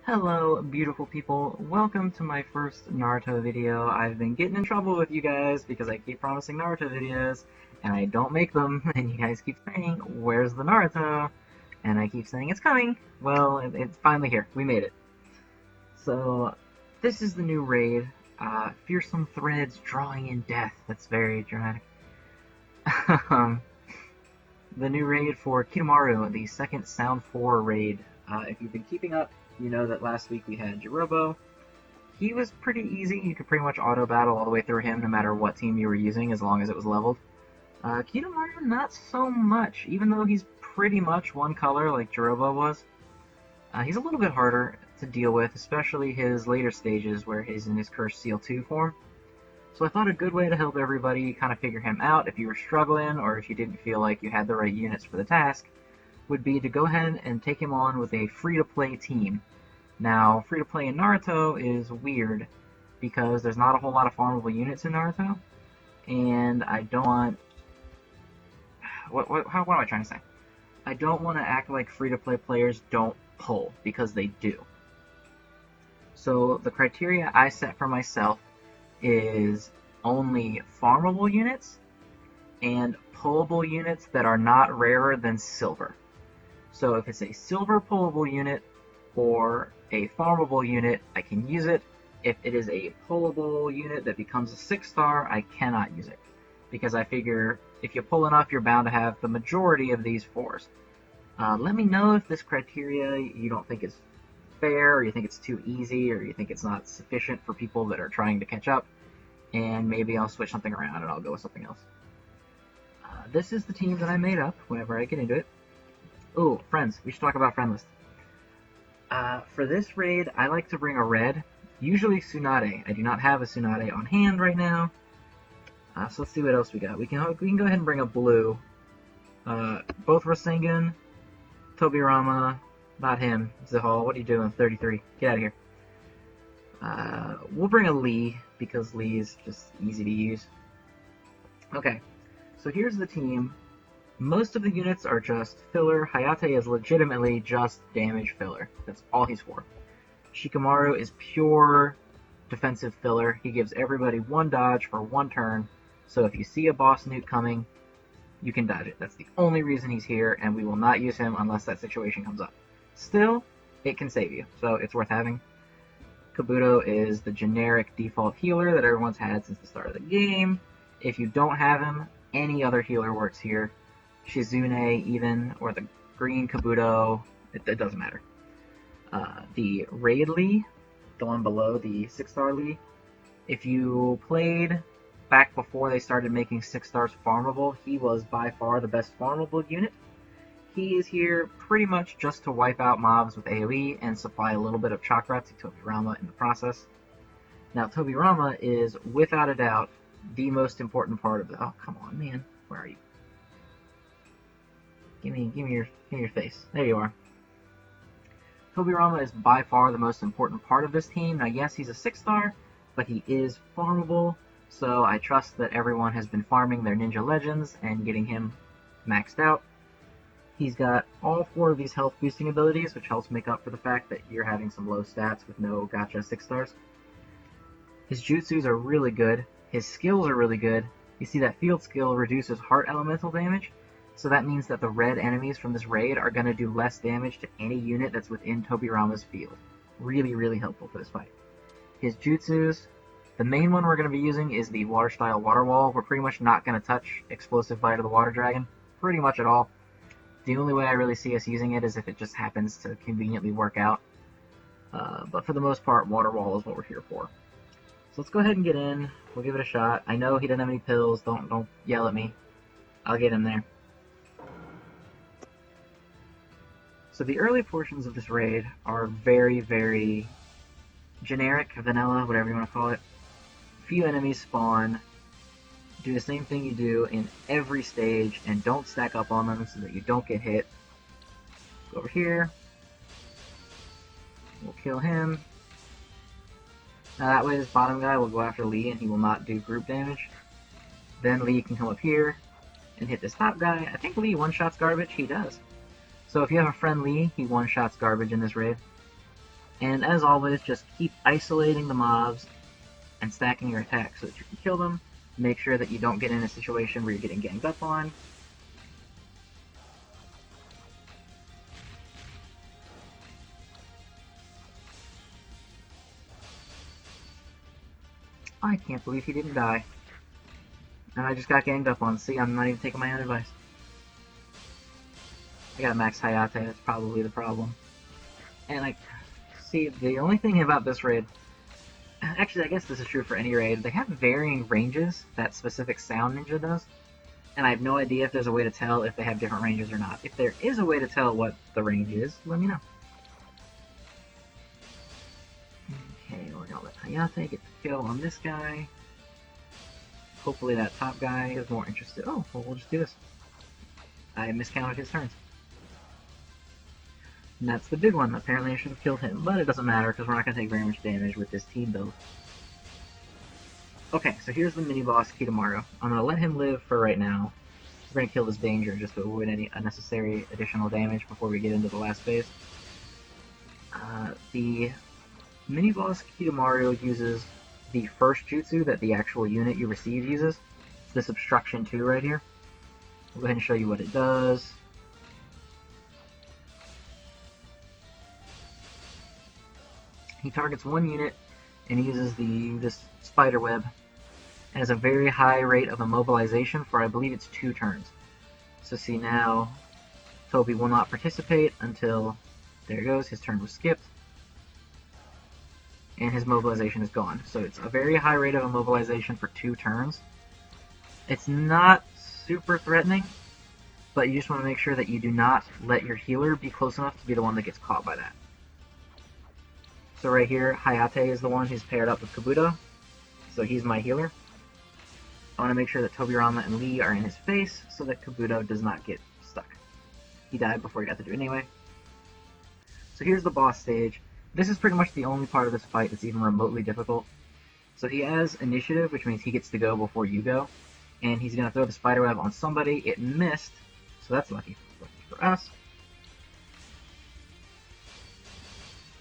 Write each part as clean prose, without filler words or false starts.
Hello, beautiful people. Welcome to my first Naruto video. I've been getting in trouble with you guys because I keep promising Naruto videos, and I don't make them, and you guys keep saying, where's the Naruto? And I keep saying it's coming. Well, it's finally here. We made it. So, this is the new raid. Fearsome Threads drawing in death. That's very dramatic. The new raid for Kidomaru, the second Sound 4 raid. If you've been keeping up, you know that last week we had Zenrotto. He was pretty easy. You could pretty much auto battle all the way through him no matter what team you were using as long as it was leveled. Kidomaru, not so much, even though he's pretty much one color like Zenrotto was. He's a little bit harder to deal with, especially his later stages where he's in his Cursed Seal 2 form. So I thought a good way to help everybody kind of figure him out if you were struggling or if you didn't feel like you had the right units for the task would be to go ahead and take him on with a free-to-play team. Now, free-to-play in Naruto is weird because there's not a whole lot of farmable units in Naruto, and I don't want... what am I trying to say? I don't want to act like free-to-play players don't pull, because they do. So the criteria I set for myself is only farmable units and pullable units that are not rarer than silver. So if it's a silver pullable unit or a farmable unit, I can use it. If it is a pullable unit that becomes a 6-star, I cannot use it. Because I figure if you pull enough, you're bound to have the majority of these 4s. Let me know if this criteria you don't think is fair, or you think it's too easy, or you think it's not sufficient for people that are trying to catch up, and maybe I'll switch something around and I'll go with something else. This is the team that I made up whenever I get into it. Oh, friends. We should talk about friend list. For this raid, I like to bring a red, usually Tsunade. I do not have a Tsunade on hand right now. So let's see what else we got. We can go ahead and bring a blue. Both Rasengan, Tobirama, not him, Zahal. What are you doing? 33. Get out of here. We'll bring a Lee, because Lee is just easy to use. Okay, so here's the team. Most of the units are just filler. Hayate is legitimately just damage filler. That's all he's for. Shikamaru is pure defensive filler. He gives everybody one dodge for one turn, so if you see a boss newt coming, you can dodge it. That's the only reason he's here, and we will not use him unless that situation comes up. Still, it can save you, so it's worth having. Kabuto is the generic default healer that everyone's had since the start of the game. If you don't have him, any other healer works here. Shizune even, or the green Kabuto, it doesn't matter. The Raid Lee, the one below the 6-star Lee, if you played back before they started making 6-stars farmable, he was by far the best farmable unit. He is here pretty much just to wipe out mobs with AoE and supply a little bit of chakra to Tobirama in the process. Now, Tobirama is, without a doubt, the most important part of the... Oh, come on, man. Where are you? Give me your face. There you are. Tobirama is by far the most important part of this team. Now, yes, he's a 6-star, but he is farmable, so I trust that everyone has been farming their Ninja Legends and getting him maxed out. He's got all 4 of these health boosting abilities, which helps make up for the fact that you're having some low stats with no Gacha 6-stars. His jutsus are really good. His skills are really good. You see that field skill reduces heart elemental damage, so that means that the red enemies from this raid are going to do less damage to any unit that's within Tobirama's field. Really, really helpful for this fight. His jutsus, the main one we're going to be using is the Water Style Water Wall. We're pretty much not going to touch Explosive Bite of the Water Dragon, pretty much at all. The only way I really see us using it is if it just happens to conveniently work out. But for the most part, Water Wall is what we're here for. So let's go ahead and get in. We'll give it a shot. I know he doesn't have any pills. Don't yell at me. I'll get in there. So the early portions of this raid are very, very generic, vanilla, whatever you want to call it. Few enemies spawn. Do the same thing you do in every stage, and don't stack up on them so that you don't get hit. Go over here. We'll kill him. Now that way this bottom guy will go after Lee and he will not do group damage. Then Lee can come up here and hit this top guy. I think Lee one-shots garbage. He does. So if you have a friend Lee, he one-shots garbage in this raid. And as always, just keep isolating the mobs and stacking your attacks so that you can kill them. Make sure that you don't get in a situation where you're getting ganged up on. I can't believe he didn't die. And I just got ganged up on. See, I'm not even taking my own advice. I got max Hayate, that's probably the problem. And I see, the only thing about this raid, actually I guess this is true for any raid, they have varying ranges that specific sound ninja does. And I have no idea if there's a way to tell if they have different ranges or not. If there is a way to tell what the range is, let me know. Okay, we're gonna let Hayate get the kill on this guy. Hopefully that top guy is more interested. Oh, well, we'll just do this. I miscounted his turns. And that's the big one. Apparently I should have killed him, but it doesn't matter because we're not going to take very much damage with this team build. Okay, so here's the mini-boss, Kitamaru. I'm going to let him live for right now. We're going to kill this danger just to avoid any unnecessary additional damage before we get into the last phase. The mini-boss Kitamaru uses the first jutsu that the actual unit you receive uses. It's this Obstruction 2 right here. We'll go ahead and show you what it does. He targets one unit and he uses this spider web and has a very high rate of immobilization for, I believe it's 2 turns. So see now, Toby will not participate until, there it goes, his turn was skipped. And his mobilization is gone. So it's a very high rate of immobilization for 2 turns. It's not super threatening, but you just want to make sure that you do not let your healer be close enough to be the one that gets caught by that. So right here, Hayate is the one who's paired up with Kabuto, so he's my healer. I want to make sure that Tobirama and Lee are in his face so that Kabuto does not get stuck. He died before he got to do it anyway. So here's the boss stage. This is pretty much the only part of this fight that's even remotely difficult. So he has initiative, which means he gets to go before you go, and he's going to throw the spiderweb on somebody. It missed, so that's lucky for us.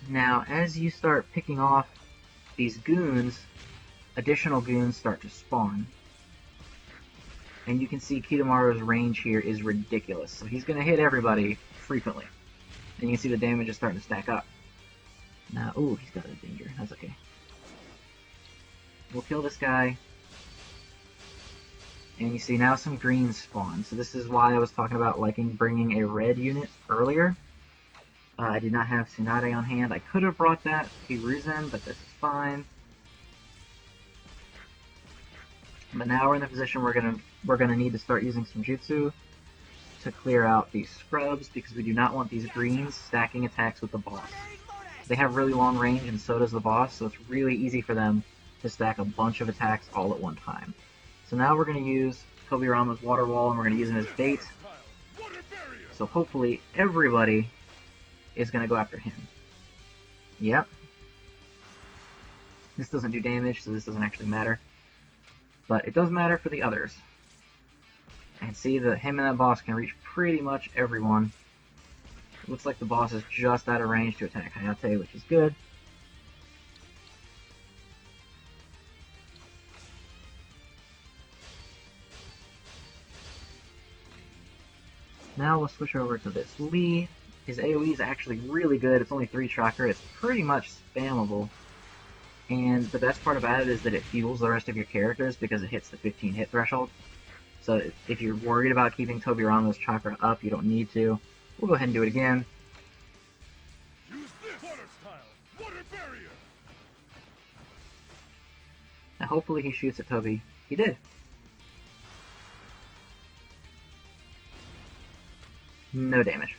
Now, as you start picking off these goons, additional goons start to spawn. And you can see Kitamaru's range here is ridiculous. So he's going to hit everybody frequently. And you can see the damage is starting to stack up. Now, ooh, he's got a danger. That's okay. We'll kill this guy. And you see now some greens spawn. So this is why I was talking about liking bringing a red unit earlier. I did not have Tsunade on hand. I could have brought that Hiruzen, but this is fine. But now we're in the position we're gonna need to start using some jutsu to clear out these scrubs because we do not want these greens stacking attacks with the boss. They have really long range and so does the boss, so it's really easy for them to stack a bunch of attacks all at one time. So now we're gonna use Tobirama's water wall and we're gonna use him as bait. So hopefully everybody is going to go after him. Yep. This doesn't do damage, so this doesn't actually matter. But it does matter for the others. And see that him and that boss can reach pretty much everyone. It looks like the boss is just out of range to attack Hayate, which is good. Now we'll switch over to this Lee. His AoE is actually really good. It's only 3 chakra. It's pretty much spammable. And the best part about it is that it fuels the rest of your characters because it hits the 15 hit threshold. So if you're worried about keeping Tobirama's chakra up, you don't need to. We'll go ahead and do it again. Use this water style, water barrier. Now hopefully he shoots at Toby. He did. No damage.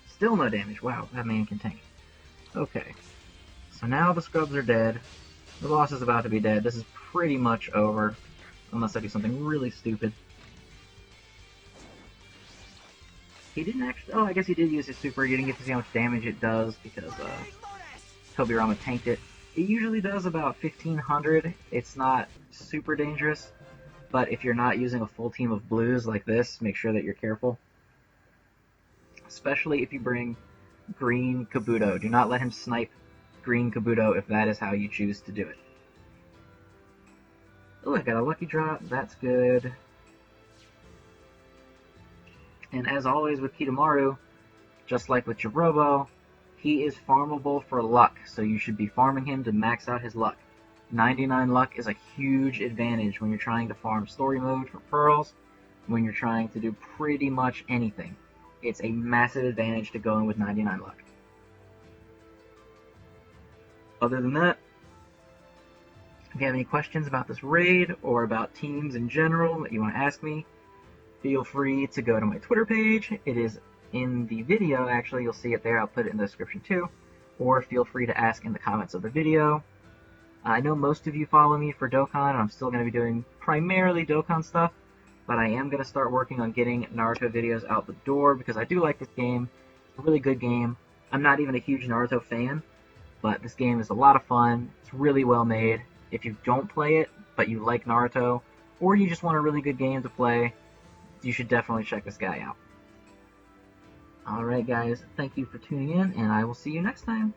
Still no damage. Wow, that man can tank. Okay. So now the scrubs are dead. The boss is about to be dead. This is pretty much over. Unless I do something really stupid. He didn't actually... Oh, I guess he did use his super. You didn't get to see how much damage it does because Tobirama tanked it. It usually does about 1500. It's not super dangerous. But if you're not using a full team of blues like this, make sure that you're careful. especially if you bring green Kabuto. Do not let him snipe green Kabuto if that is how you choose to do it. Oh, I got a lucky drop. That's good. And as always with Kidomaru, just like with Jirobo, he is farmable for luck, so you should be farming him to max out his luck. 99 luck is a huge advantage when you're trying to farm story mode for pearls, when you're trying to do pretty much anything. It's a massive advantage to go in with 99 luck. Other than that, if you have any questions about this raid or about teams in general that you want to ask me, feel free to go to my Twitter page. It is in the video, actually. You'll see it there. I'll put it in the description too. Or feel free to ask in the comments of the video. I know most of you follow me for Dokkan, and I'm still going to be doing primarily Dokkan stuff, but I am going to start working on getting Naruto videos out the door because I do like this game. It's a really good game. I'm not even a huge Naruto fan, but this game is a lot of fun. It's really well made. If you don't play it, but you like Naruto, or you just want a really good game to play, you should definitely check this guy out. Alright guys, thank you for tuning in, and I will see you next time.